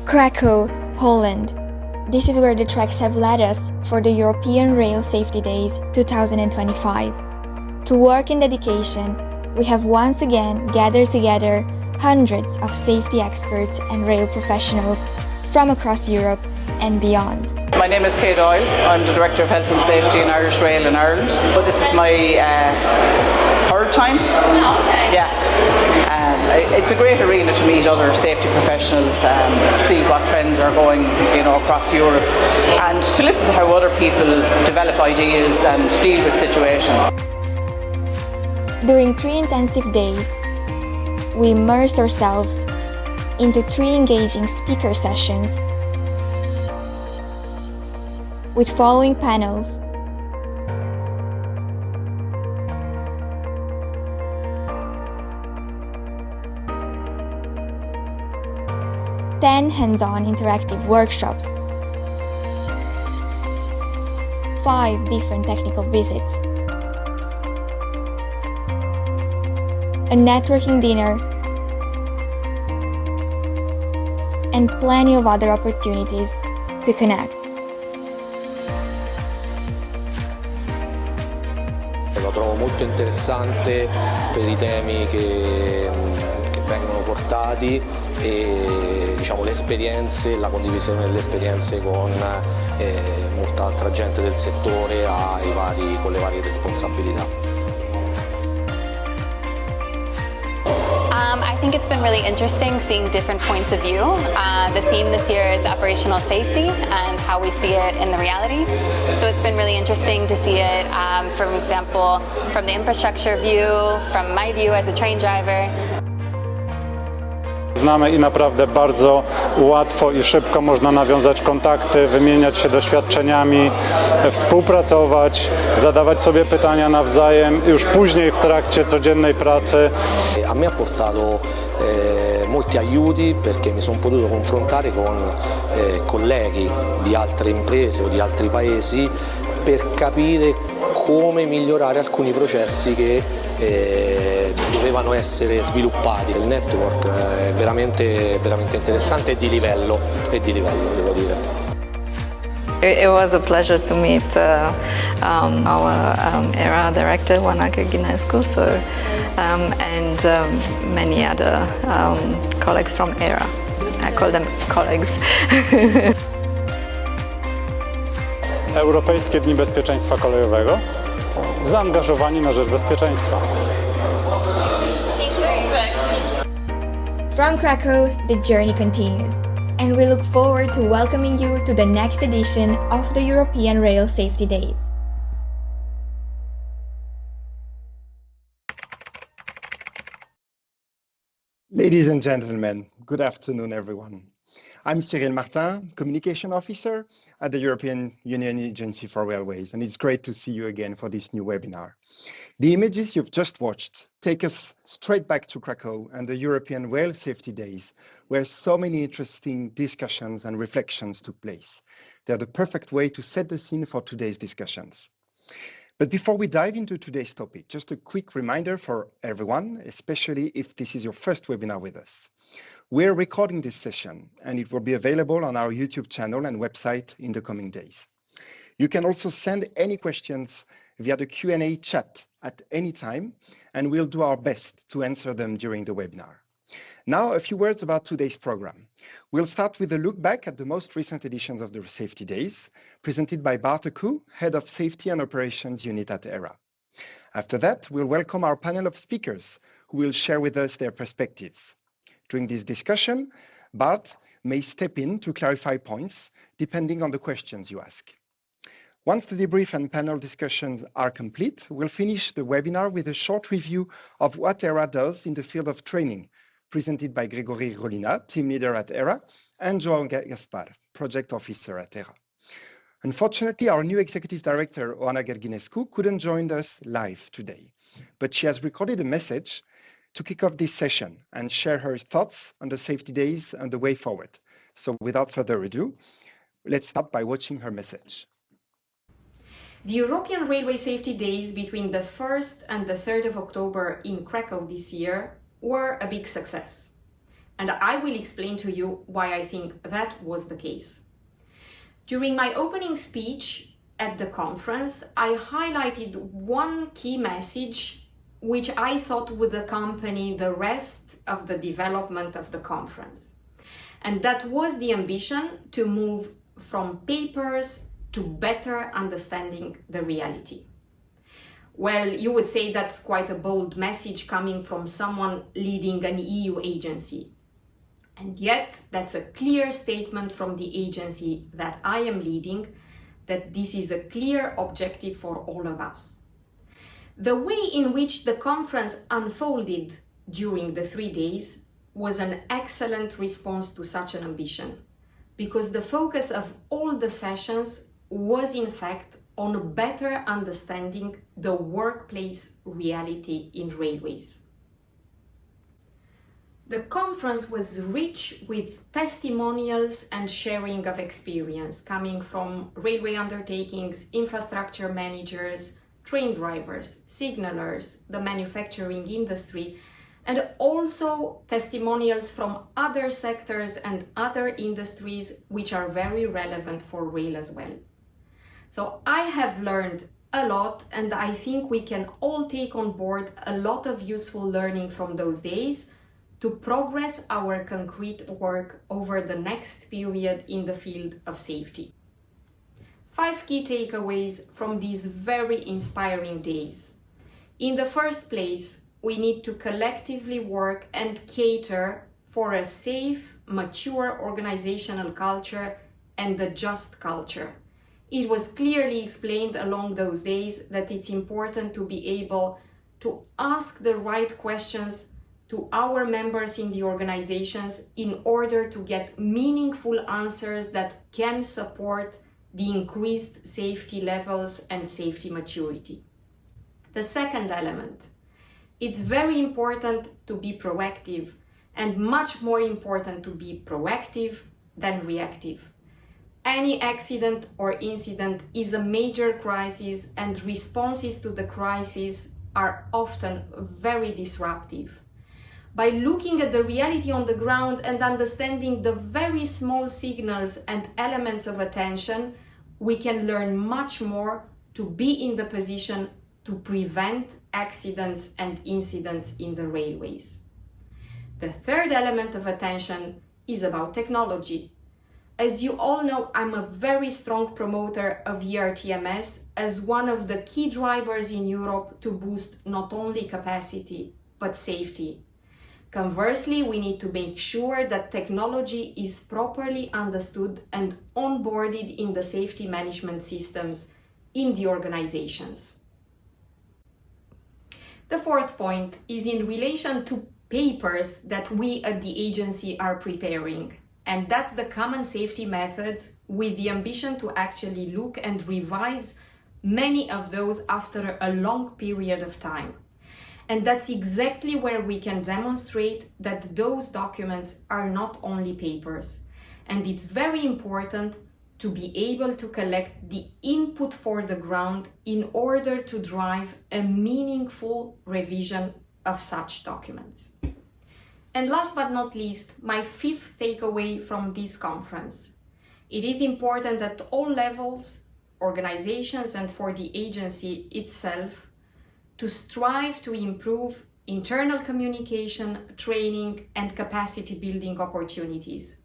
Kraków, Poland. This is where the treks have led us for the European Rail Safety Days 2025. Through work and dedication, we have once again gathered together hundreds of safety experts and rail professionals from across Europe and beyond. My name is Kate Doyle. I'm the Director of Health and Safety in Irish Rail in Ireland. But this is my third time. Yeah. It's a great arena to meet other safety professionals, see what trends are going, across Europe, and to listen to how other people develop ideas and deal with situations. During 3 intensive days, we immersed ourselves into 3 engaging speaker sessions with following panels: ten hands-on interactive workshops, 5 different technical visits, a networking dinner, and plenty of other opportunities to connect. Lo trovo molto interessante per i temi che vengono portati e le esperienze, la condivisione delle esperienze con molta altra gente del settore con le varie responsabilità. I think it's been really interesting seeing different points of view. The theme this year is operational safety and how we see it in the reality. So it's been really interesting to see it, for example, from the infrastructure view, from my view as a train driver. Znamy i naprawdę bardzo łatwo i szybko można nawiązać kontakty, wymieniać się doświadczeniami, współpracować, zadawać sobie pytania nawzajem już później w trakcie codziennej pracy. A me ha portato molti aiuti perché mi sono potuto confrontare con colleghi di altre imprese o di altri paesi per capire come migliorare alcuni processi che dovevano essere sviluppati. Il network è veramente interessante e di livello, devo dire. It was a pleasure to meet our ERA director, Oana Gherghinescu, and many other colleagues from ERA. I call them colleagues. Europejskie Dni Bezpieczeństwa Kolejowego. Zaangażowani na rzecz bezpieczeństwa. From Kraków, the journey continues, and we look forward to welcoming you to the next edition of the European Rail Safety Days. Ladies and gentlemen, good afternoon, everyone. I'm Cyril Martin, Communication Officer at the European Union Agency for Railways, and it's great to see you again for this new webinar. The images you've just watched take us straight back to Kraków and the European Rail Safety Days, where so many interesting discussions and reflections took place. They're the perfect way to set the scene for today's discussions. But before we dive into today's topic, just a quick reminder for everyone, especially if this is your first webinar with us. We're recording this session and it will be available on our YouTube channel and website in the coming days. You can also send any questions via the Q&A chat at any time, and we'll do our best to answer them during the webinar. Now, a few words about today's program. We'll start with a look back at the most recent editions of the Safety Days, presented by Bart Accou, Head of Safety and Operations Unit at ERA. After that, we'll welcome our panel of speakers who will share with us their perspectives. During this discussion, Bart may step in to clarify points, depending on the questions you ask. Once the debrief and panel discussions are complete, we'll finish the webinar with a short review of what ERA does in the field of training, presented by Gregory Rolina, team leader at ERA, and João Gaspar, project officer at ERA. Unfortunately, our new executive director, Oana Gherghinescu, couldn't join us live today, but she has recorded a message to kick off this session and share her thoughts on the safety days and the way forward. So without further ado, let's start by watching her message. The European Railway Safety Days between the 1st and the 3rd of October in Kraków this year were a big success. and I will explain to you why I think that was the case. During my opening speech at the conference, I highlighted one key message which I thought would accompany the rest of the development of the conference. And that was the ambition to move from papers to better understanding the reality. Well, you would say that's quite a bold message coming from someone leading an EU agency. And yet, that's a clear statement from the agency that I am leading, that this is a clear objective for all of us. The way in which the conference unfolded during the 3 days was an excellent response to such an ambition, because the focus of all the sessions was in fact on better understanding the workplace reality in railways. The conference was rich with testimonials and sharing of experience coming from railway undertakings, infrastructure managers, train drivers, signalers, the manufacturing industry, and also testimonials from other sectors and other industries which are very relevant for rail as well. So I have learned a lot, and I think we can all take on board a lot of useful learning from those days to progress our concrete work over the next period in the field of safety. 5 key takeaways from these very inspiring days. In the first place, we need to collectively work and cater for a safe, mature organizational culture and a just culture. It was clearly explained along those days that it's important to be able to ask the right questions to our members in the organizations in order to get meaningful answers that can support the increased safety levels and safety maturity. The second element, it's very important to be proactive, and much more important to be proactive than reactive. Any accident or incident is a major crisis, and responses to the crisis are often very disruptive. By looking at the reality on the ground and understanding the very small signals and elements of attention, we can learn much more to be in the position to prevent accidents and incidents in the railways. The third element of attention is about technology. As you all know, I'm a very strong promoter of ERTMS as one of the key drivers in Europe to boost not only capacity, but safety. Conversely, we need to make sure that technology is properly understood and onboarded in the safety management systems in the organizations. The fourth point is in relation to papers that we at the agency are preparing, and that's the common safety methods, with the ambition to actually look and revise many of those after a long period of time. And that's exactly where we can demonstrate that those documents are not only papers. And it's very important to be able to collect the input for the ground in order to drive a meaningful revision of such documents. And last but not least, my fifth takeaway from this conference. It is important at all levels, organizations, and for the agency itself, to strive to improve internal communication, training, and capacity building opportunities.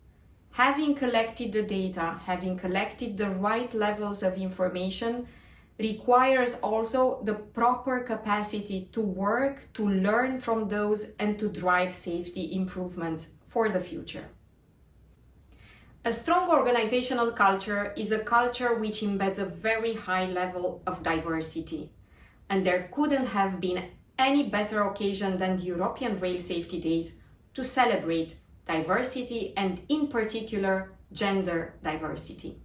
Having collected the data, having collected the right levels of information, requires also the proper capacity to work, to learn from those, and to drive safety improvements for the future. A strong organizational culture is a culture which embeds a very high level of diversity. And there couldn't have been any better occasion than the European Rail Safety Days to celebrate diversity, and in particular, gender diversity.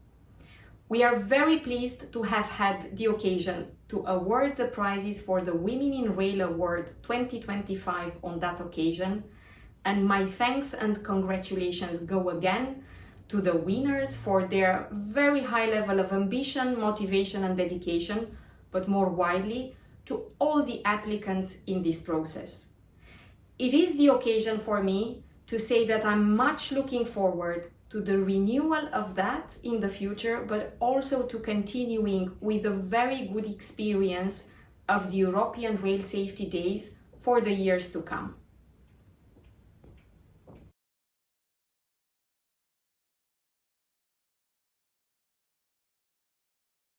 We are very pleased to have had the occasion to award the prizes for the Women in Rail Award 2025 on that occasion, and my thanks and congratulations go again to the winners for their very high level of ambition, motivation, and dedication, but more widely, to all the applicants in this process. It is the occasion for me to say that I'm much looking forward to the renewal of that in the future, but also to continuing with a very good experience of the European Rail Safety Days for the years to come.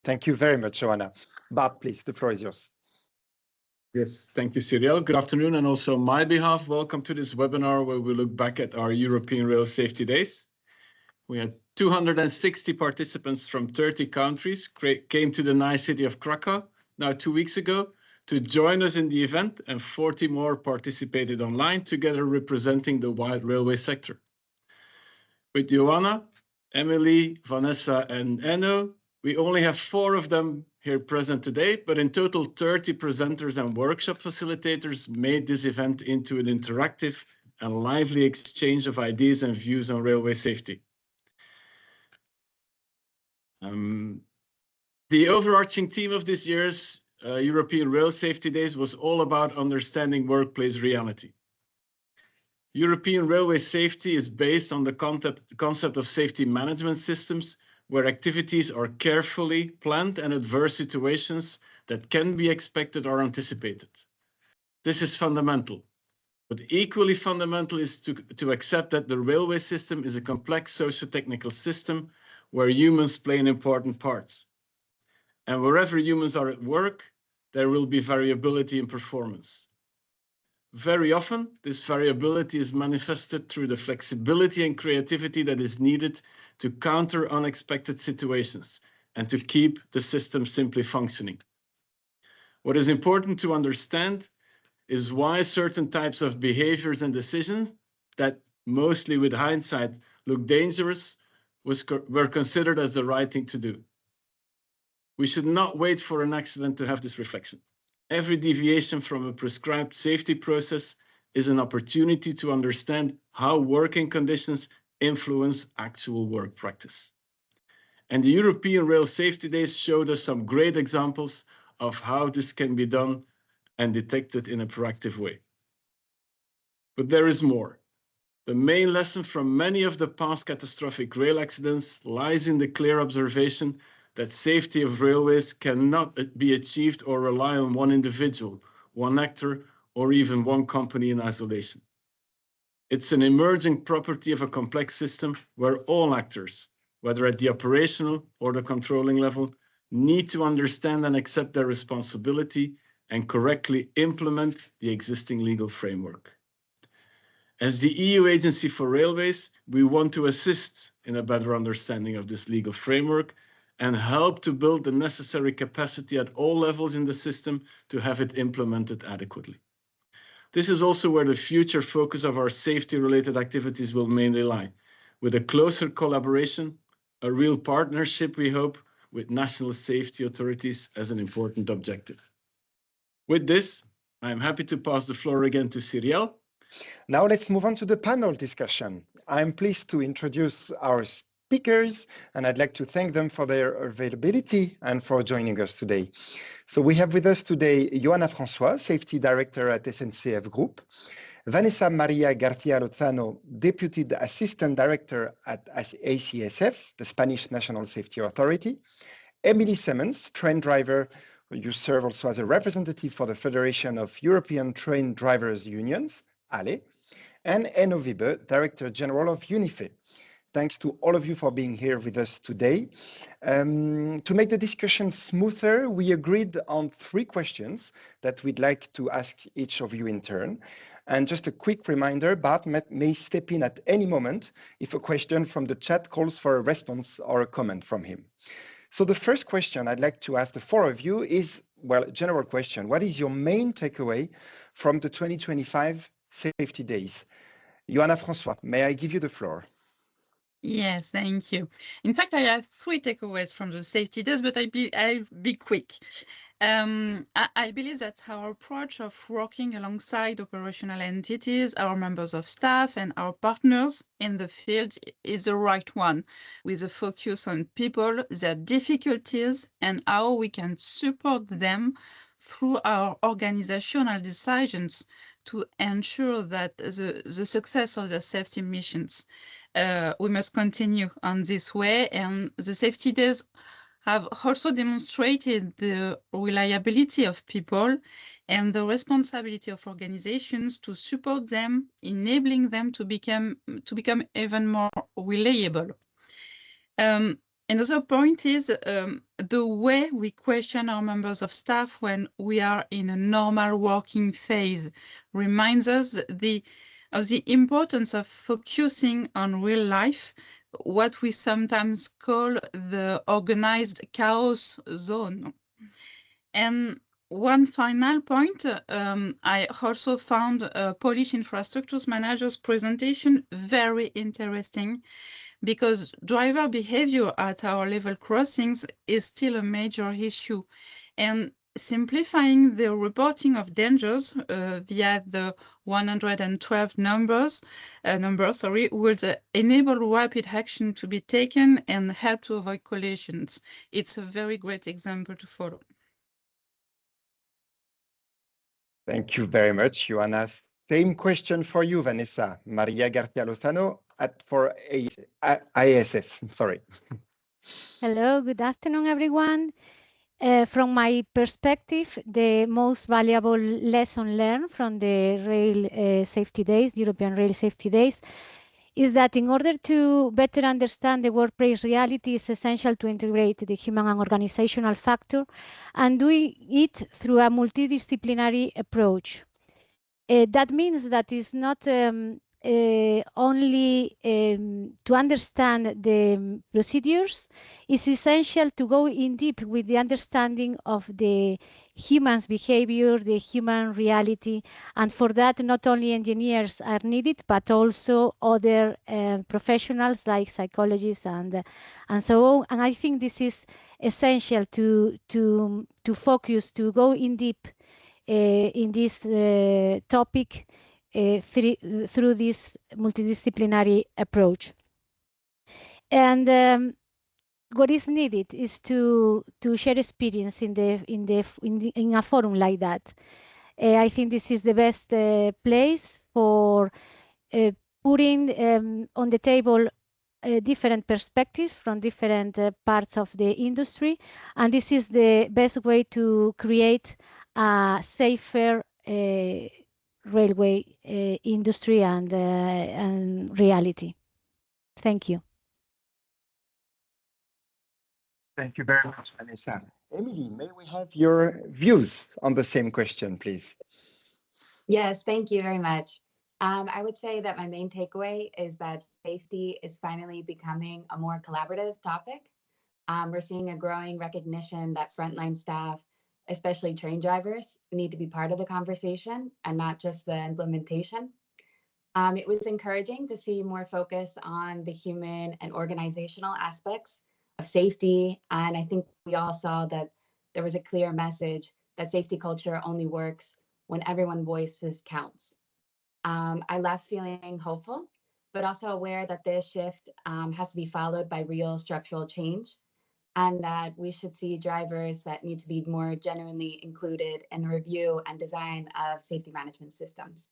Thank you very much, Oana. Bart, please, the floor is yours. Yes, thank you, Cyril. Good afternoon, and also on my behalf, welcome to this webinar where we look back at our European Rail Safety Days. We had 260 participants from 30 countries came to the nice city of Kraków now 2 weeks ago to join us in the event, and 40 more participated online, together representing the wide railway sector. With Oana, Emily, Vanessa, and Enno, we only have 4 of them here present today, but in total 30 presenters and workshop facilitators made this event into an interactive and lively exchange of ideas and views on railway safety. The overarching theme of this year's European Rail Safety Days was all about understanding workplace reality. European railway safety is based on the concept of safety management systems, where activities are carefully planned and adverse situations that can be expected or anticipated. This is fundamental, but equally fundamental is to accept that the railway system is a complex socio-technical system where humans play an important part. And wherever humans are at work, there will be variability in performance. Very often, this variability is manifested through the flexibility and creativity that is needed to counter unexpected situations and to keep the system simply functioning. What is important to understand is why certain types of behaviors and decisions that, mostly with hindsight, look dangerous, were considered as the right thing to do. We should not wait for an accident to have this reflection. Every deviation from a prescribed safety process is an opportunity to understand how working conditions influence actual work practice. And the European Rail Safety Days showed us some great examples of how this can be done and detected in a proactive way. But there is more. The main lesson from many of the past catastrophic rail accidents lies in the clear observation that safety of railways cannot be achieved or rely on one individual, one actor, or even one company in isolation. It's an emerging property of a complex system where all actors, whether at the operational or the controlling level, need to understand and accept their responsibility and correctly implement the existing legal framework. As the EU Agency for Railways, we want to assist in a better understanding of this legal framework and help to build the necessary capacity at all levels in the system to have it implemented adequately. This is also where the future focus of our safety-related activities will mainly lie, with a closer collaboration, a real partnership, we hope, with national safety authorities as an important objective. With this, I am happy to pass the floor again to Cyril. Now let's move on to the panel discussion. I'm pleased to introduce our speakers, and I'd like to thank them for their availability and for joining us today. So we have with us today Joana François, Safety Director at SNCF Group, Vanessa Maria García Lozano, Deputy Assistant Director at ACSF, the Spanish National Safety Authority, Emily Simmons, train driver. You serve also as a representative for the Federation of European Train Drivers Unions, ALE, and Enno Wiebe, Director General of UNIFE. Thanks to all of you for being here with us today. To make the discussion smoother, we agreed on 3 questions that we'd like to ask each of you in turn. And just a quick reminder, Bart may step in at any moment if a question from the chat calls for a response or a comment from him. So the first question I'd like to ask the 4 of you is, well, a general question. What is your main takeaway from the 2025 Safety Days? Oana François, may I give you the floor? Yes, thank you. In fact, I have 3 takeaways from the Safety Days, but I'll be quick. I believe that our approach of working alongside operational entities, our members of staff, and our partners in the field is the right one, with a focus on people, their difficulties, and how we can support them through our organizational decisions to ensure that the success of the safety missions. We must continue on this way, and the safety days have also demonstrated the reliability of people and the responsibility of organizations to support them, enabling them to become even more reliable. Another point is the way we question our members of staff when we are in a normal working phase reminds us of the importance of focusing on real life, what we sometimes call the organized chaos zone. And one final point, I also found Polish infrastructure manager's presentation very interesting, because driver behavior at our level crossings is still a major issue. And simplifying the reporting of dangers via the 112 number would enable rapid action to be taken and help to avoid collisions. It's a very great example to follow. Thank you very much, Oana. Same question for you, Vanessa. Maria García Lozano for ISF. Sorry. Hello, good afternoon, everyone. From my perspective, the most valuable lesson learned from the Rail Safety Days, European Rail Safety Days, is that in order to better understand the workplace reality, it's essential to integrate the human and organizational factor and doing it through a multidisciplinary approach. That means that it's not only to understand the procedures. It's essential to go in deep with the understanding of the human's behavior, the human reality, and for that not only engineers are needed, but also other professionals like psychologists and so on. And I think this is essential to focus, to go in deep in this topic through this multidisciplinary approach. And what is needed is to share experience in a forum like that. I think this is the best place for putting on the table different perspectives from different parts of the industry, and this is the best way to create a safer railway industry and reality. Thank you. Thank you very much, Vanessa. Emily, may we have your views on the same question, please? Yes, thank you very much. I would say that my main takeaway is that safety is finally becoming a more collaborative topic. We're seeing a growing recognition that frontline staff, especially train drivers, need to be part of the conversation and not just the implementation. It was encouraging to see more focus on the human and organizational aspects of safety. And I think we all saw that there was a clear message that safety culture only works when everyone's voices counts. I left feeling hopeful, but also aware that this shift has to be followed by real structural change, and that we should see drivers that need to be more genuinely included in the review and design of safety management systems.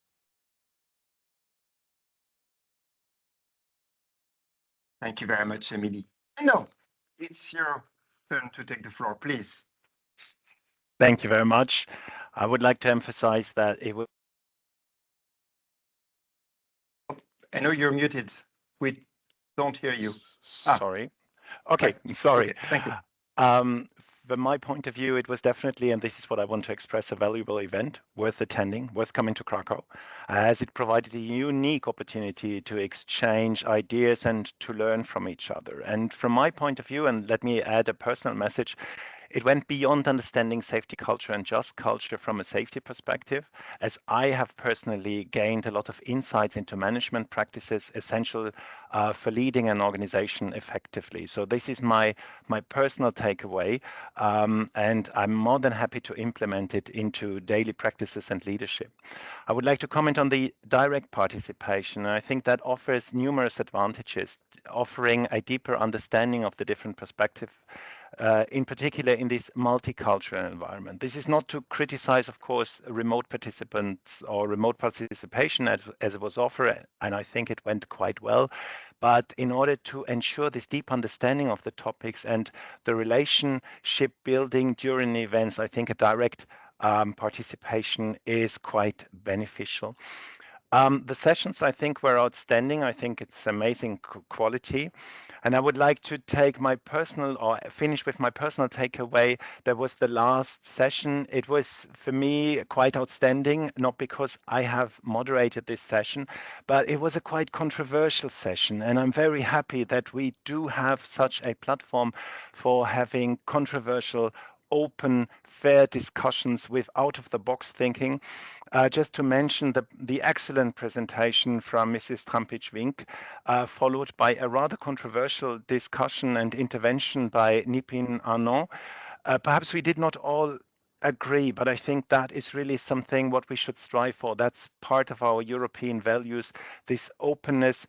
Thank you very much, Emily. No, it's your turn to take the floor, please. Thank you very much. I would like to emphasize that it will. I know you're muted. We don't hear you. Sorry. Okay, sorry. Okay, thank you. From my point of view, it was definitely, and this is what I want to express, a valuable event, worth attending, worth coming to Krakow, as it provided a unique opportunity to exchange ideas and to learn from each other. And from my point of view, and let me add a personal message, It went beyond understanding safety culture and just culture from a safety perspective, as I have personally gained a lot of insights into management practices essential for leading an organization effectively. So this is my personal takeaway, and I'm more than happy to implement it into daily practices and leadership. I would like to comment on the direct participation. I think that offers numerous advantages, offering a deeper understanding of the different perspectives, in particular in this multicultural environment. This is not to criticize, of course, remote participants or remote participation as it was offered, and I think it went quite well. But in order to ensure this deep understanding of the topics and the relationship building during the events, I think a direct participation is quite beneficial. The sessions, I think, were outstanding. I think it's amazing quality. And I would like to take my personal, or finish with my personal takeaway. That was the last session. It was, for me, quite outstanding, not because I have moderated this session, but it was a quite controversial session. And I'm very happy that we do have such a platform for having controversial, open, fair discussions with out-of-the-box thinking. Just to mention the excellent presentation from Mrs. Trampic-Vink, followed by a rather controversial discussion and intervention by Nipin Arnaud. Perhaps we did not all agree, but I think that is really something what we should strive for. That's part of our European values, this openness,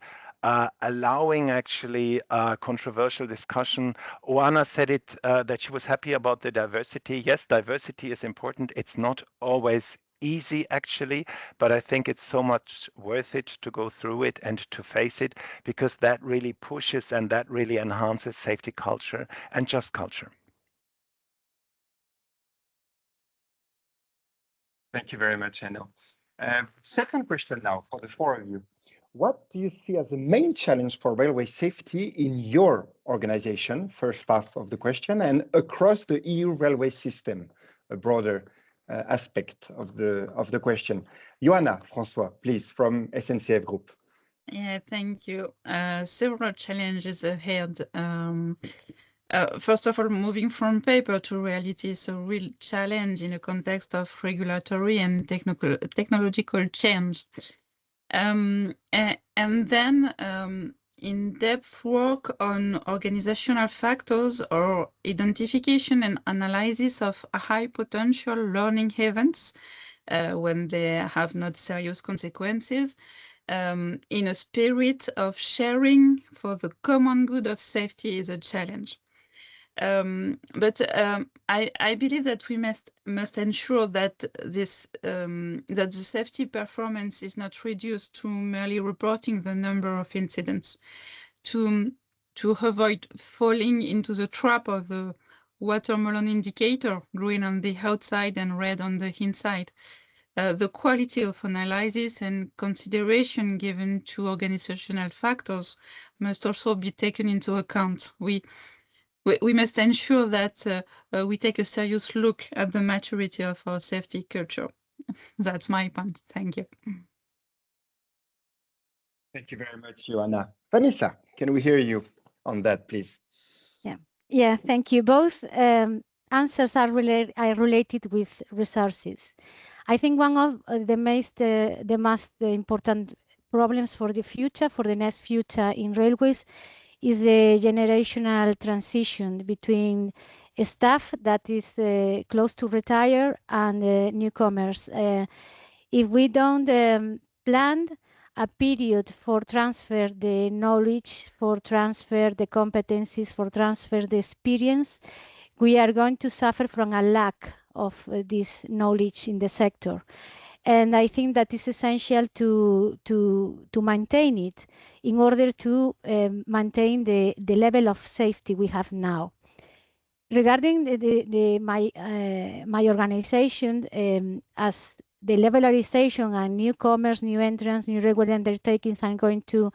allowing actually controversial discussion. Oana said it, that she was happy about the diversity. Yes, diversity is important. It's not always easy actually, but I think it's so much worth it to go through it and to face it, because that really pushes and that really enhances safety culture and just culture. Thank you very much, Enno. Second question now for the four of you. What do you see as the main challenge for railway safety in your organization? First part of the question, and across the EU railway system, a broader aspect of the question. Joanna, François, please, from SNCF Group. Yeah, thank you. Several challenges ahead. First of all, moving from paper to reality is a real challenge in the context of regulatory and technological change. And then in-depth work on organizational factors or identification and analysis of high potential learning events when they have not serious consequences, in a spirit of sharing for the common good of safety is a challenge. But I believe that we must ensure that that the safety performance is not reduced to merely reporting the number of incidents, to avoid falling into the trap of the watermelon indicator, green on the outside and red on the inside. The quality of analysis and consideration given to organizational factors must also be taken into account. We must ensure that we take a serious look at the maturity of our safety culture. That's my point. Thank you. Thank you very much, Joanna. Vanessa, can we hear you on that, please? Yeah, thank you. Both answers are related with resources. I think one of the most important problems for the future, for the next future in railways, is the generational transition between staff that is close to retire and newcomers. If we don't plan a period for transfer the knowledge, for transfer the competencies, for transfer the experience, we are going to suffer from a lack of this knowledge in the sector. And I think that is essential to maintain it in order to maintain the level of safety we have now. Regarding my organization, as the levelization and newcomers, new entrants, new regular undertakings are going to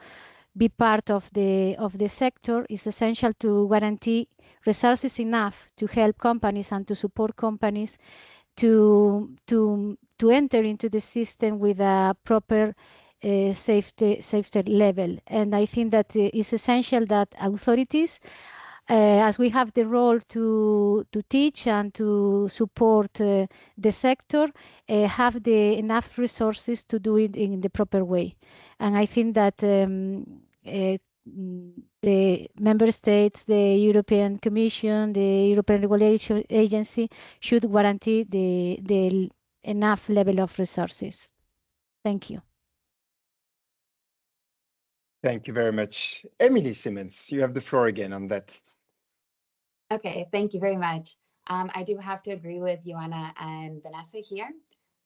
be part of the sector, it's essential to guarantee resources enough to help companies and to support companies to enter into the system with a proper safety level. And I think that it's essential that authorities as we have the role to teach and to support the sector, have the enough resources to do it in the proper way. And I think that the member states, the European Commission, the European Regulation Agency should guarantee the enough level of resources. Thank you. Thank you very much. Emily Simmons, you have the floor again on that. Okay, thank you very much. I do have to agree with Oana and Vanessa here.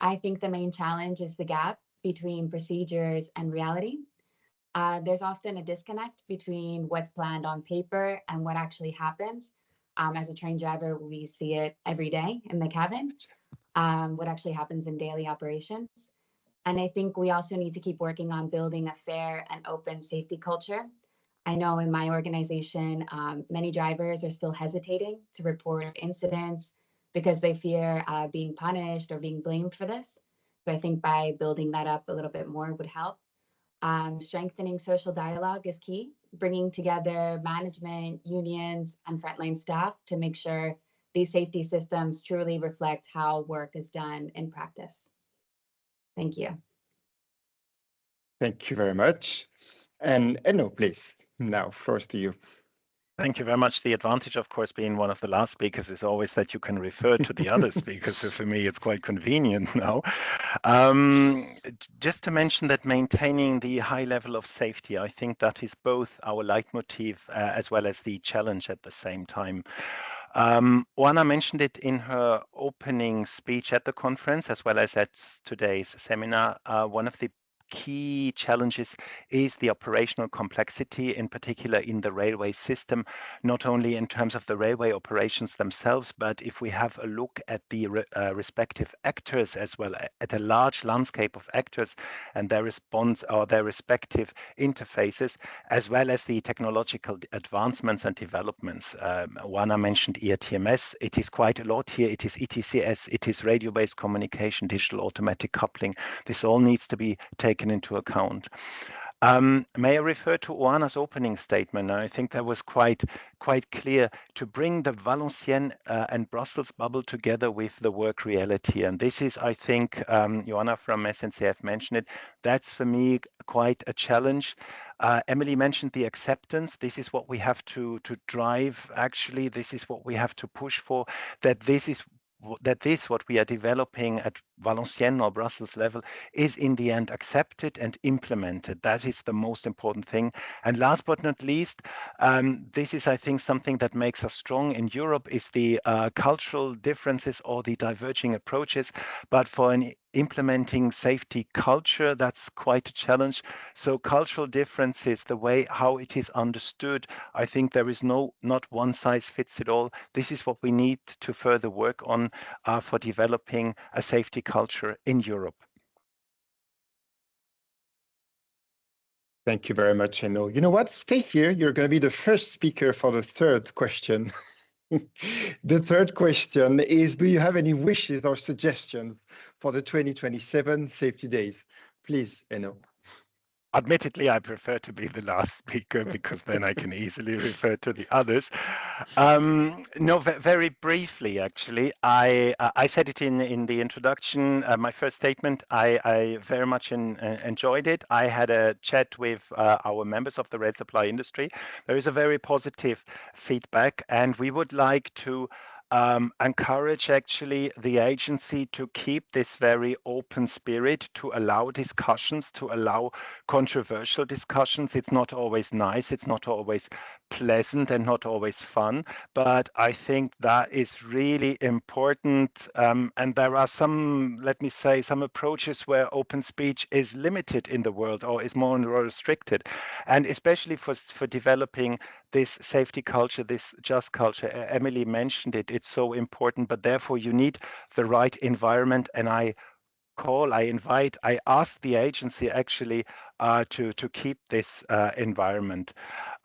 I think the main challenge is the gap between procedures and reality. There's often a disconnect between what's planned on paper and what actually happens. As a trained driver, we see it every day in the cabin, what actually happens in daily operations. And I think we also need to keep working on building a fair and open safety culture. I know in my organization, many drivers are still hesitating to report incidents because they fear being punished or being blamed for this. So I think by building that up a little bit more would help. Strengthening social dialogue is key, bringing together management, unions, and frontline staff to make sure these safety systems truly reflect how work is done in practice. Thank you. Thank you very much. And Enno, please, now floor to you. Thank you very much. The advantage, of course, being one of the last speakers is always that you can refer to the other speakers. So for me, it's quite convenient now. Just to mention that maintaining the high level of safety, I think that is both our leitmotif as well as the challenge at the same time. Oana mentioned it in her opening speech at the conference, as well as at today's seminar. One of the key challenges is the operational complexity, in particular in the railway system, not only in terms of the railway operations themselves, but if we have a look at the respective actors as well, at a large landscape of actors and their response or their respective interfaces, as well as the technological advancements and developments. Oana mentioned ERTMS. It is quite a lot here. It is ETCS, it is radio-based communication, digital automatic coupling. This all needs to be taken into account. May I refer to Oana's opening statement? I think that was quite clear to bring the Valenciennes and Brussels bubble together with the work reality. And this is, I think, Oana from SNCF mentioned it, that's for me quite a challenge. Emily mentioned the acceptance. This is what we have to drive, actually. This is what we have to push for, that this what we are developing at Valenciennes or Brussels level is in the end accepted and implemented. That is the most important thing. And last but not least, this is, I think, something that makes us strong in Europe is the cultural differences or the diverging approaches. But for an implementing safety culture, that's quite a challenge. So cultural differences, the way how it is understood, I think there is not one size fits it all. This is what we need to further work on for developing a safety culture in Europe. Thank you very much, Enno. You know what? Stay here. You're going to be the first speaker for the third question. The third question is, do you have any wishes or suggestions for the 2027 safety days? Please, Enno. Admittedly, I prefer to be the last speaker because then I can easily refer to the others. No, very briefly, actually. I said it in the introduction, my first statement. I very much enjoyed it. I had a chat with our members of the rail supply industry. There is a very positive feedback, and we would like to encourage actually the agency to keep this very open spirit, to allow discussions, to allow controversial discussions. It's not always nice, it's not always pleasant and not always fun, but I think that is really important. And there are some, let me say, some approaches where open speech is limited in the world or is more restricted. And especially for developing this safety culture, this just culture, Emily mentioned it, it's so important, but therefore you need the right environment. And I ask the agency actually to keep this environment.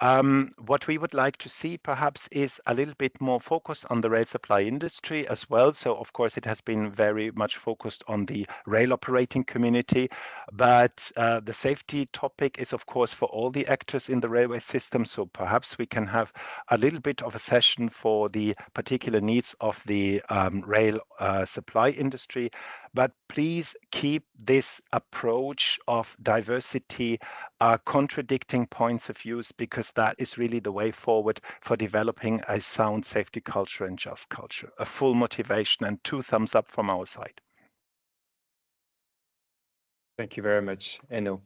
What we would like to see perhaps is a little bit more focus on the rail supply industry as well. So of course it has been very much focused on the rail operating community, but the safety topic is of course for all the actors in the railway system. So perhaps we can have a little bit of a session for the particular needs of the rail supply industry. But please keep this approach of diversity, contradicting points of views, because that is really the way forward for developing a sound safety culture and just culture. A full motivation and 2 thumbs up from our side. Thank you very much, Enno.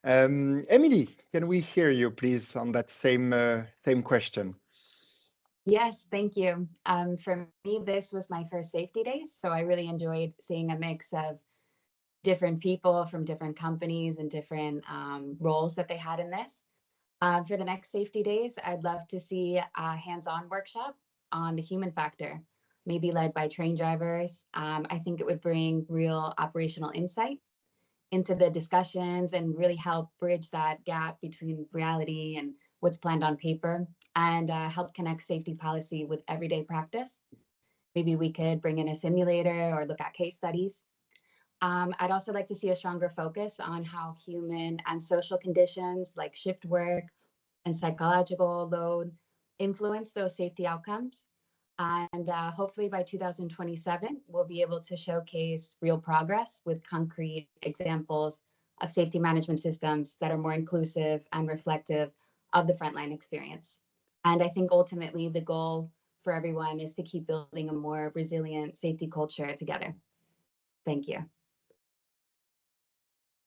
Emily, can we hear you, please, on that same question? Yes, thank you. For me, this was my first safety days, so I really enjoyed seeing a mix of different people from different companies and different roles that they had in this. For the next safety days, I'd love to see a hands-on workshop on the human factor, maybe led by train drivers. I think it would bring real operational insight into the discussions and really help bridge that gap between reality and what's planned on paper, and help connect safety policy with everyday practice. Maybe we could bring in a simulator or look at case studies. I'd also like to see a stronger focus on how human and social conditions like shift work and psychological load influence those safety outcomes. And hopefully by 2027, we'll be able to showcase real progress with concrete examples of safety management systems that are more inclusive and reflective of the frontline experience. And I think ultimately the goal for everyone is to keep building a more resilient safety culture together. Thank you.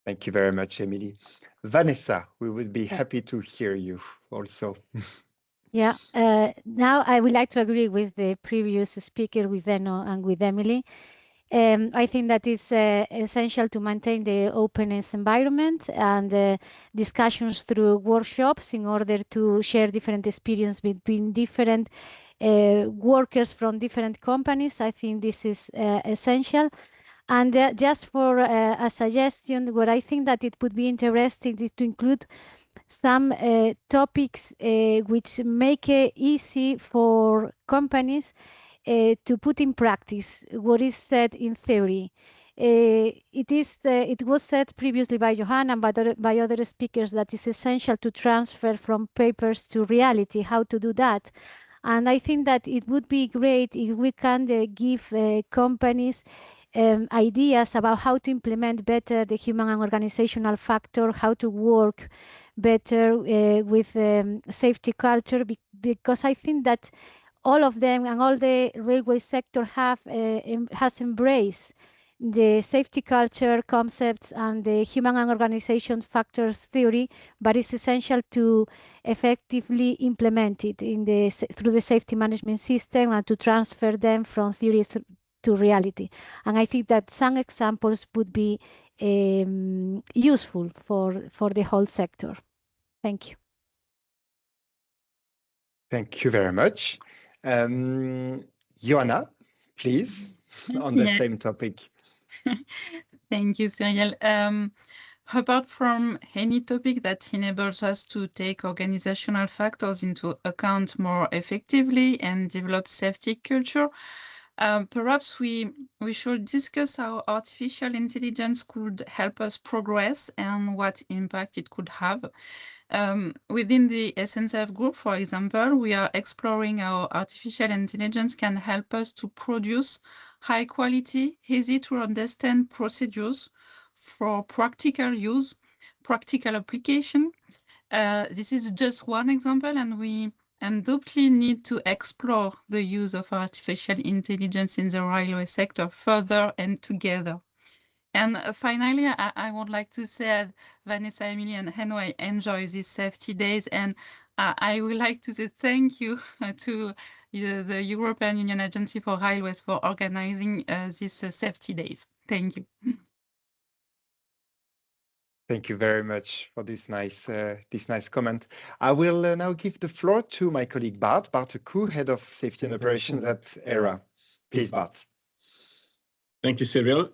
Thank you very much, Emily. Vanessa, we would be happy to hear you also. Yeah, now I would like to agree with the previous speaker, with Enno and with Emily. I think that is essential to maintain the openness environment and discussions through workshops in order to share different experience between different workers from different companies. I think this is essential. And just for a suggestion, what I think that it would be interesting is to include some topics which make it easy for companies to put in practice what is said in theory. It was said previously by Johanna and by other speakers that it's essential to transfer from papers to reality, how to do that. And I think that it would be great if we can give companies ideas about how to implement better the human and organizational factor, how to work better with safety culture, because I think that all of them and all the railway sector has embraced the safety culture concepts and the human and organization factors theory, but it's essential to effectively implement it through the safety management system and to transfer them from theory to reality. And I think that some examples would be useful for the whole sector. Thank you. Thank you very much. Joanna, please, on the same topic. Thank you, Cyril. Apart from any topic that enables us to take organizational factors into account more effectively and develop safety culture, perhaps we should discuss how artificial intelligence could help us progress and what impact it could have. Within the SNCF group, for example, we are exploring how artificial intelligence can help us to produce high quality, easy to understand procedures for practical use, practical application. This is just one example, and we undoubtedly need to explore the use of artificial intelligence in the railway sector further and together. And finally, I would like to say that Vanessa, Emily, and Enno, I enjoy these safety days, and I would like to say thank you to the European Union Agency for Railways for organizing these safety days. Thank you. Thank you very much for this nice comment. I will now give the floor to my colleague Bart Accou, Head of Safety and Operations at ERA. Please, Bart. Thank you, Cyril.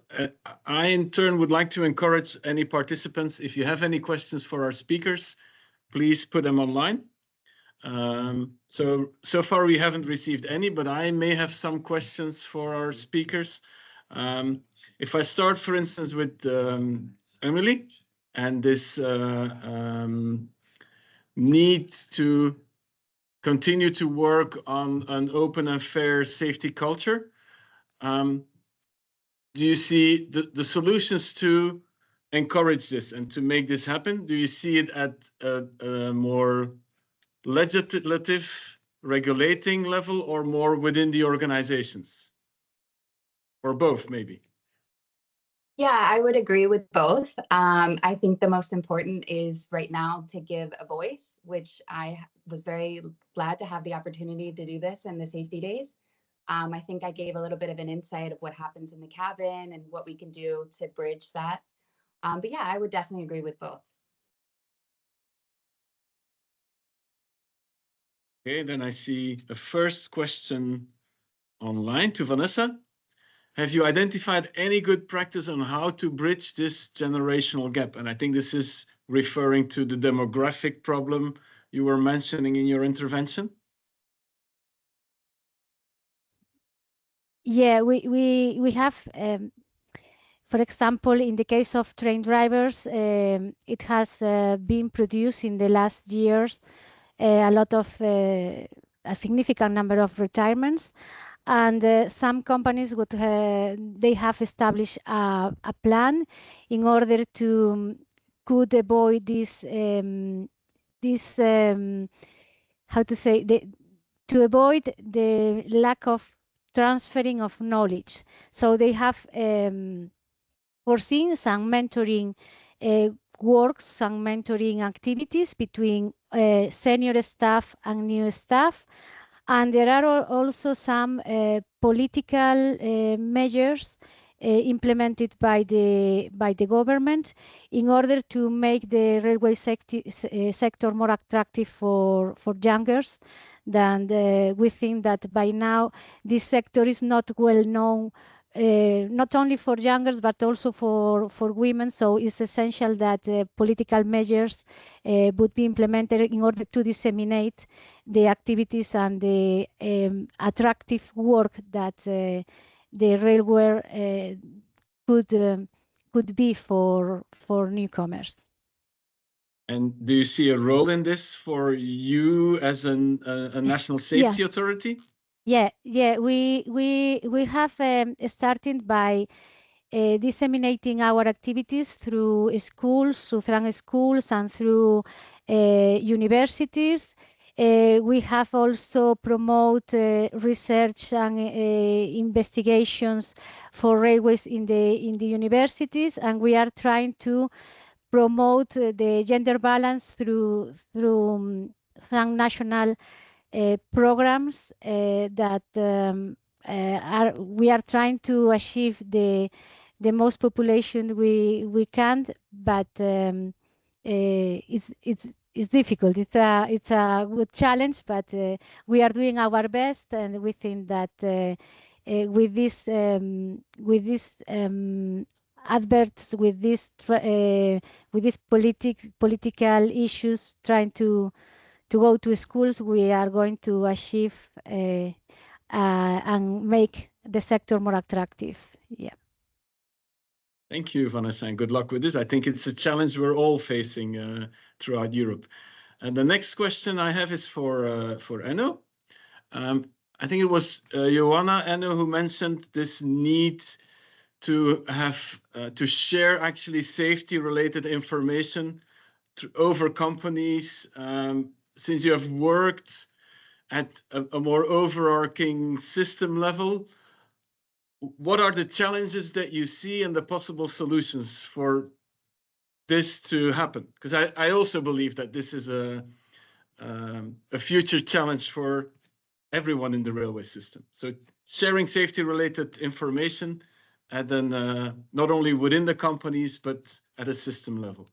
I, in turn, would like to encourage any participants, if you have any questions for our speakers, please put them online. So far we haven't received any, but I may have some questions for our speakers. If I start, for instance, with Emily and this need to continue to work on an open and fair safety culture, do you see the solutions to encourage this and to make this happen? Do you see it at a more legislative, regulating level, or more within the organizations? Or both, maybe? Yeah, I would agree with both. I think the most important is right now to give a voice, which I was very glad to have the opportunity to do this in the safety days. I think I gave a little bit of an insight of what happens in the cabin and what we can do to bridge that. But yeah, I would definitely agree with both. Okay, then I see a first question online to Vanessa. Have you identified any good practice on how to bridge this generational gap? And I think this is referring to the demographic problem you were mentioning in your intervention. Yeah, we have, for example, in the case of train drivers, it has been produced in the last years a lot of a significant number of retirements, and some companies would they have established a plan in order to could avoid this how to say to avoid the lack of transferring of knowledge. So they have foreseen some mentoring works, some mentoring activities between senior staff and new staff. And there are also some political measures implemented by the government in order to make the railway sector more attractive for youngers. Than we think that by now this sector is not well known, not only for youngers but also for women. So it's essential that political measures would be implemented in order to disseminate the activities and the attractive work that the railway could be for newcomers. And do you see a role in this for you as a national safety authority? Yeah, we have started by disseminating our activities through schools, through schools, and through universities. We have also promoted research and investigations for railways in the universities, and we are trying to promote the gender balance through some national programs that we are trying to achieve the most population we can, but it's difficult. It's a good challenge, but we are doing our best, and we think that with this adverts, with these political issues, trying to go to schools, we are going to achieve and make the sector more attractive. Yeah. Thank you, Vanessa, and good luck with this. I think it's a challenge we're all facing throughout Europe. And the next question I have is for Enno. I think it was Oana, Enno, who mentioned this need to have to share actually safety-related information over companies. Since you have worked at a more overarching system level, what are the challenges that you see and the possible solutions for this to happen? Because I also believe that this is a future challenge for everyone in the railway system. So sharing safety-related information, and then not only within the companies, but at a system level.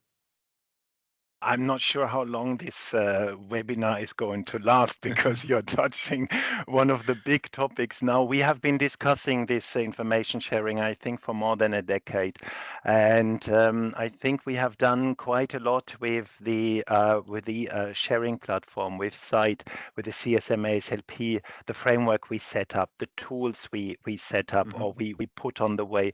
I'm not sure how long this webinar is going to last because you're touching one of the big topics now. We have been discussing this information sharing, I think, for more than a decade. And I think we have done quite a lot with the sharing platform, with SITE, with the CSMA, SLP, the framework we set up, the tools we set up or we put on the way.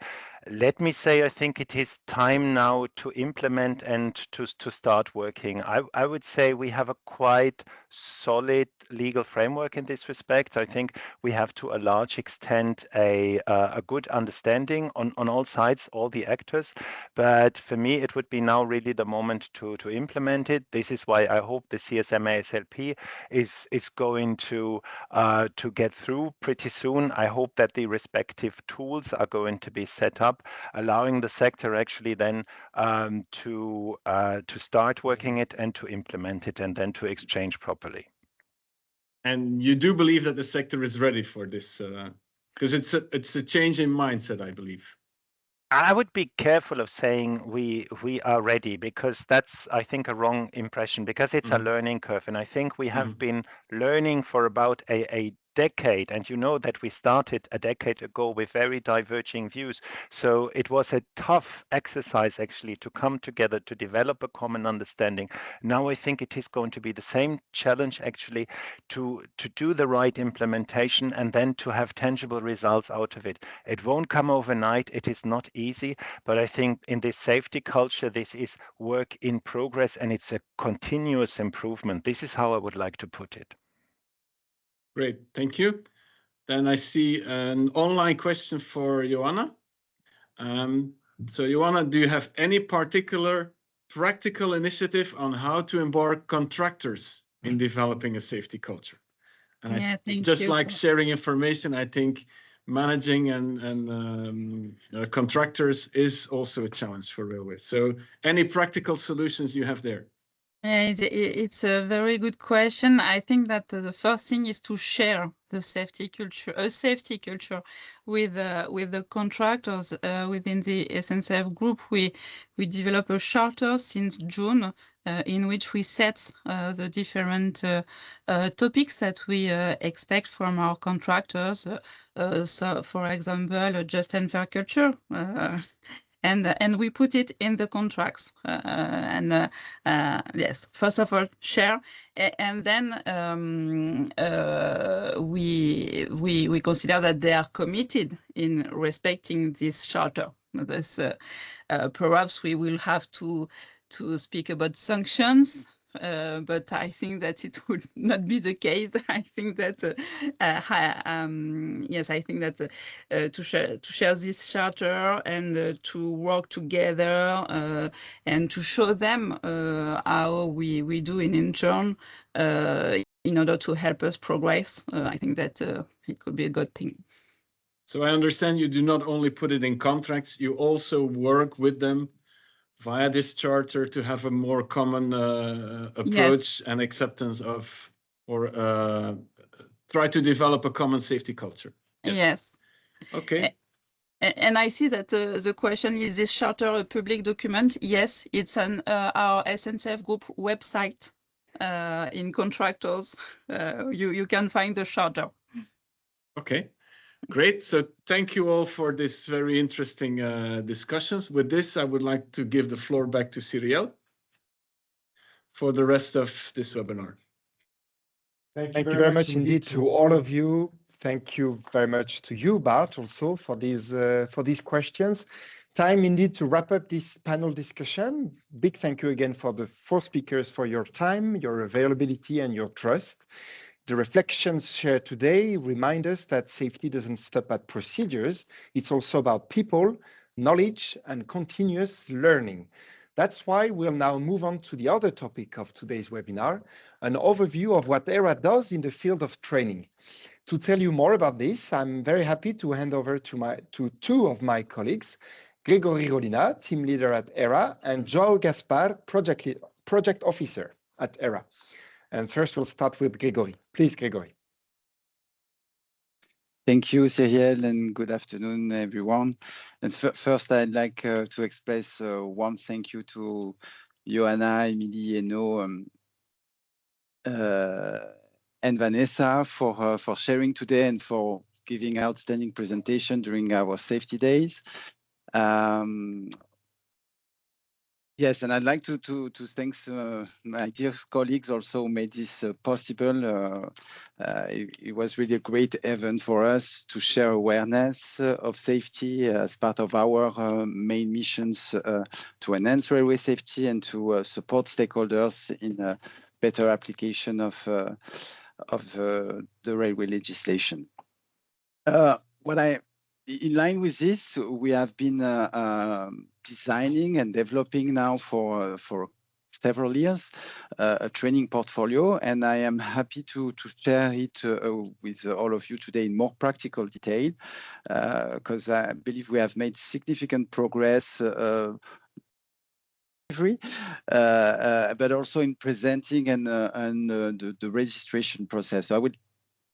Let me say, I think it is time now to implement and to start working. I would say we have a quite solid legal framework in this respect. I think we have to a large extent a good understanding on all sides, all the actors. But for me, it would be now really the moment to implement it. This is why I hope the CSMA SLP is going to get through pretty soon. I hope that the respective tools are going to be set up, allowing the sector actually then to start working it and to implement it and then to exchange properly. And you do believe that the sector is ready for this, because it's a change in mindset, I believe. I would be careful of saying we are ready, because that's, I think, a wrong impression, because it's a learning curve. And I think we have been learning for about a decade, and you know that we started a decade ago with very diverging views. So it was a tough exercise actually to come together to develop a common understanding. Now I think it is going to be the same challenge actually to do the right implementation and then to have tangible results out of it. It won't come overnight. It is not easy, but I think in this safety culture, this is work in progress and it's a continuous improvement. This is how I would like to put it. Great, thank you. Then I see an online question for Oana. So Oana, do you have any particular practical initiative on how to embark contractors in developing a safety culture? And yeah, just like sharing information, I think managing and contractors is also a challenge for railways. So any practical solutions you have there? It's a very good question. I think that the first thing is to share the safety culture, with the contractors within the SNCF group. We developed a charter since June in which we set the different topics that we expect from our contractors. So, for example, a just and fair culture. And we put it in the contracts. Yes, first of all, share, and then we consider that they are committed in respecting this charter. This, perhaps we will have to speak about sanctions. But I think that it would not be the case. I think that yes, I think that to share this charter and to work together and to show them how we do in turn in order to help us progress. I think that it could be a good thing. So I understand you do not only put it in contracts, you also work with them via this charter to have a more common approach and acceptance of, or try to develop a common safety culture. Yes. Okay. And I see that the question is this charter a public document? Yes, it's on our SNCF group website in contractors. You can find the charter. Okay. Great. So thank you all for this very interesting discussions. With this, I would like to give the floor back to Cyrielle for the rest of this webinar. Thank you very much indeed to all of you. Thank you very much to you, Bart, also for these questions. Time indeed to wrap up this panel discussion. Big thank you again for the 4 speakers for your time, your availability, and your trust. The reflections shared today remind us that safety doesn't stop at procedures. It's also about people, knowledge, and continuous learning. That's why we'll now move on to the other topic of today's webinar, an overview of what ERA does in the field of training. To tell you more about this, I'm very happy to hand over to 2 of my colleagues, Grégory Rolina, team leader at ERA, and João Gaspar, project officer at ERA. And first, we'll start with Grégory. Please, Grégory. Thank you, Cyrielle, and good afternoon, everyone. And first, I'd like to express a warm thank you to Joanna, Emily, Eno, and Vanessa for sharing today and for giving outstanding presentation during our safety days. Yes, and I'd like to thank my dear colleagues also who made this possible. It was really a great event for us to share awareness of safety as part of our main missions to enhance railway safety and to support stakeholders in a better application of the railway legislation. In line with this, we have been designing and developing now for several years a training portfolio, and I am happy to share it with all of you today in more practical detail, because I believe we have made significant progress but also in presenting and the registration process. So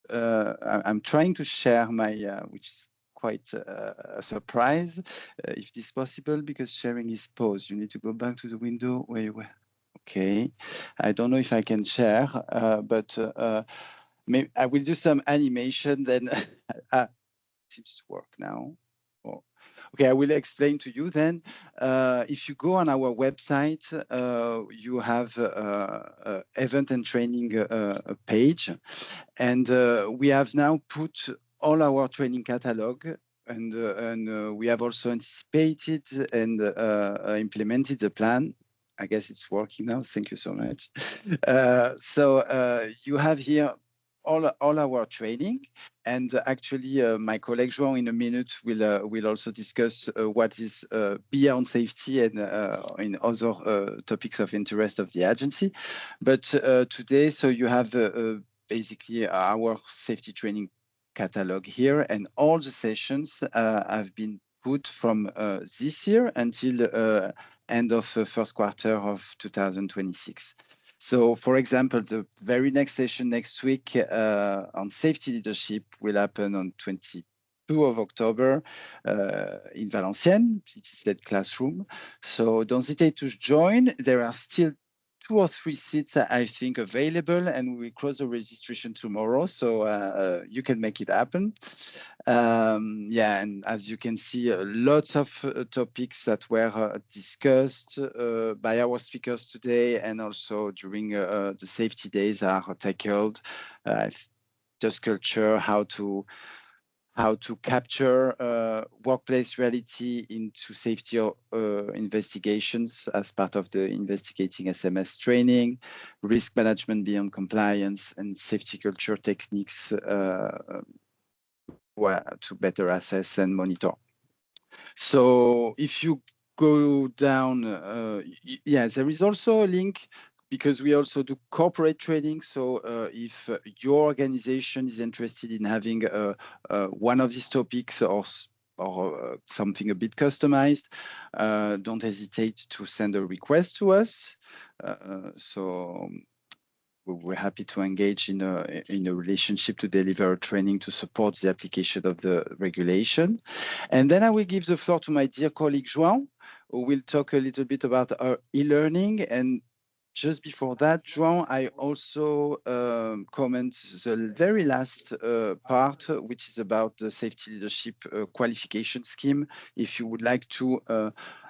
I'm trying to share my, which is quite a surprise, if this is possible, because sharing is paused. You need to go back to the window where you were. Okay, I don't know if I can share, but maybe I will do some animation. Then it seems to work now. Oh. Okay, I will explain to you then. If you go on our website, you have event and training page, and we have now put all our training catalog, and we have also anticipated and implemented the plan. I guess it's working now. Thank you so much. So you have here all our training, and actually my colleague João in a minute will also discuss what is beyond safety and in other topics of interest of the agency. But today, so you have basically our safety training catalog here, and all the sessions have been put from this year until end of first quarter of 2026. So, for example, the very next session next week on safety leadership will happen on 22 of October in Valenciennes, city-led classroom. So don't hesitate to join. There are still 2 or 3 seats, I think, available, and we will close the registration tomorrow, so you can make it happen. Yeah, and as you can see, lots of topics that were discussed by our speakers today, and also during the safety days are tackled. Just culture, how to capture workplace reality into safety investigations as part of the investigating SMS training, risk management beyond compliance, and safety culture techniques to better assess and monitor. So if you go down, yeah, there is also a link, because we also do corporate training. So if your organization is interested in having one of these topics or something a bit customized, don't hesitate to send a request to us. So we're happy to engage in a relationship to deliver a training to support the application of the regulation. And then I will give the floor to my dear colleague João, who will talk a little bit about our e-learning. And just before that, João, I also comment the very last part, which is about the safety leadership qualification scheme. If you would like to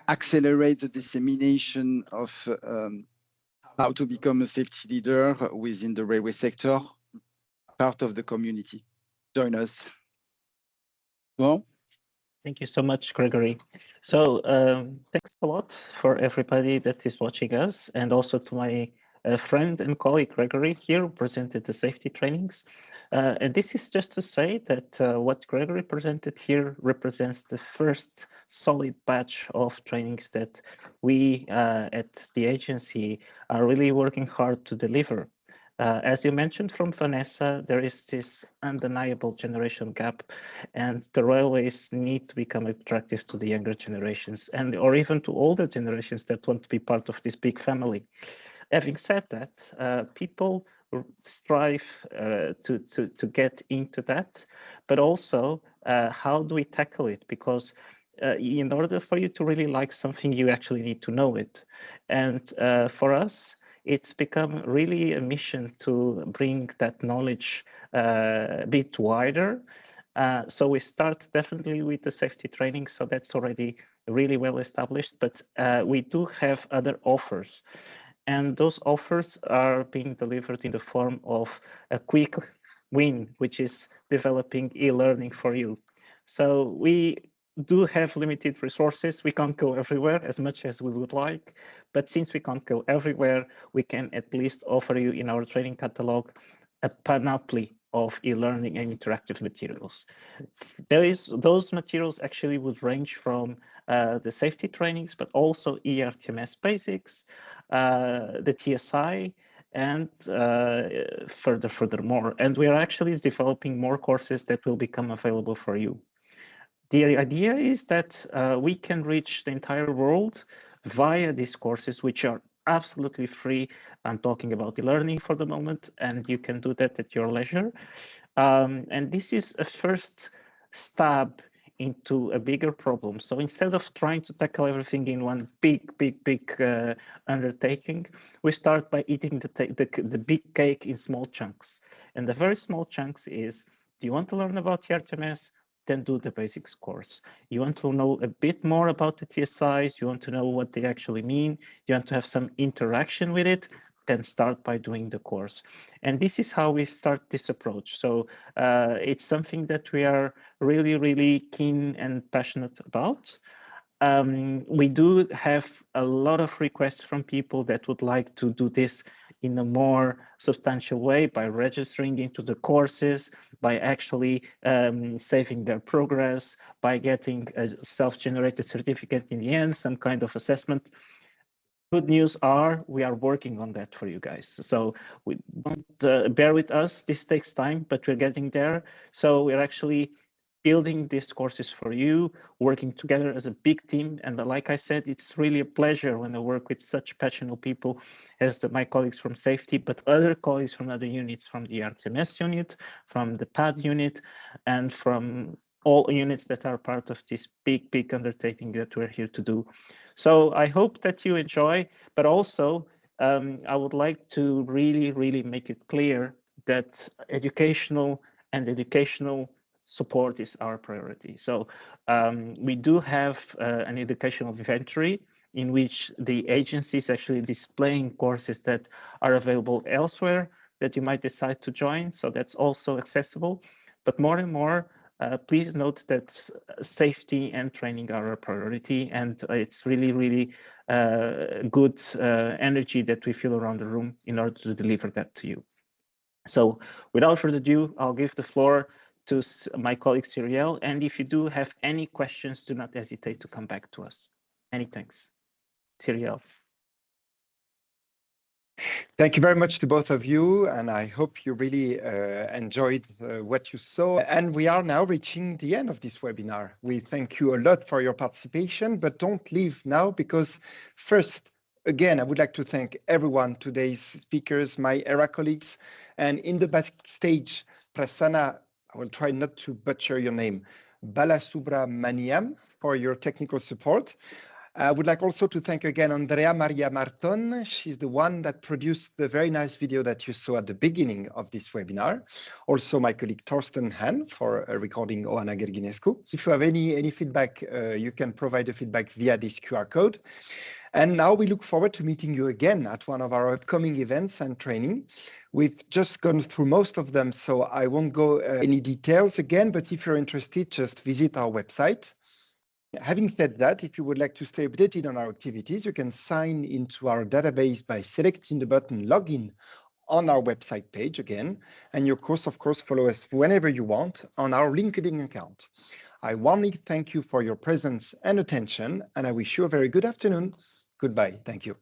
accelerate the dissemination of how to become a safety leader within the railway sector, part of the community, join us. João? Thank you so much, Gregory. So thanks a lot for everybody that is watching us, and also to my friend and colleague Gregory here, who presented the safety trainings. And this is just to say that what Gregory presented here represents the first solid batch of trainings that we at the agency are really working hard to deliver. As you mentioned from Vanessa, there is this undeniable generation gap, and the railways need to become attractive to the younger generations, and or even to older generations that want to be part of this big family. Having said that, people strive to get into that, but also how do we tackle it? Because in order for you to really like something, you actually need to know it. And for us, it's become really a mission to bring that knowledge a bit wider. So we start definitely with the safety training, so that's already really well established, but we do have other offers. And those offers are being delivered in the form of a quick win, which is developing e-learning for you. So we do have limited resources. We can't go everywhere as much as we would like, but since we can't go everywhere, we can at least offer you in our training catalog a panoply of e-learning and interactive materials. Those materials actually would range from the safety trainings, but also ERTMS basics, the TSI, and furthermore. And we are actually developing more courses that will become available for you. The idea is that we can reach the entire world via these courses, which are absolutely free. I'm talking about e-learning for the moment, and you can do that at your leisure. And this is a first stab into a bigger problem. So instead of trying to tackle everything in one big undertaking, we start by eating the big cake in small chunks. And the very small chunks is, do you want to learn about ERTMS? Then do the basics course. You want to know a bit more about the TSIs, you want to know what they actually mean, you want to have some interaction with it, then start by doing the course. And this is how we start this approach. So it's something that we are really keen and passionate about. We do have a lot of requests from people that would like to do this in a more substantial way by registering into the courses, by actually saving their progress, by getting a self-generated certificate in the end, some kind of assessment. Good news are we are working on that for you guys. So we don't bear with us. This takes time, but we're getting there. So we're actually building these courses for you, working together as a big team. And like I said, it's really a pleasure when I work with such passionate people as my colleagues from safety, but other colleagues from other units, from the RTMS unit, from the PAD unit, and from all units that are part of this big undertaking that we're here to do. So I hope that you enjoy, but also I would like to really make it clear that educational support is our priority. So we do have an educational inventory in which the agency is actually displaying courses that are available elsewhere that you might decide to join. So that's also accessible. But more and more, please note that safety and training are a priority, and it's really good energy that we feel around the room in order to deliver that to you. So without further ado, I'll give the floor to my colleague Cyrielle, and if you do have any questions, do not hesitate to come back to us. Many thanks. Cyrielle. Thank you very much to both of you, and I hope you really enjoyed what you saw. And we are now reaching the end of this webinar. We thank you a lot for your participation, but don't leave now, because first, again, I would like to thank everyone, today's speakers, my ERA colleagues, and in the backstage, Prasanna, I will try not to butcher your name, Balasubramaniam, for your technical support. I would like also to thank again Andrea Maria Marton. She's the one that produced the very nice video that you saw at the beginning of this webinar. Also my colleague Torsten Hahn for recording Oana Gherghinescu. If you have any feedback, you can provide the feedback via this QR code. And now we look forward to meeting you again at one of our upcoming events and training. We've just gone through most of them, so I won't go any details again, but if you're interested, just visit our website. Having said that, if you would like to stay updated on our activities, you can sign into our database by selecting the button Login on our website page again. And you, of course, follow us whenever you want on our LinkedIn account. I warmly thank you for your presence and attention, and I wish you a very good afternoon. Goodbye. Thank you.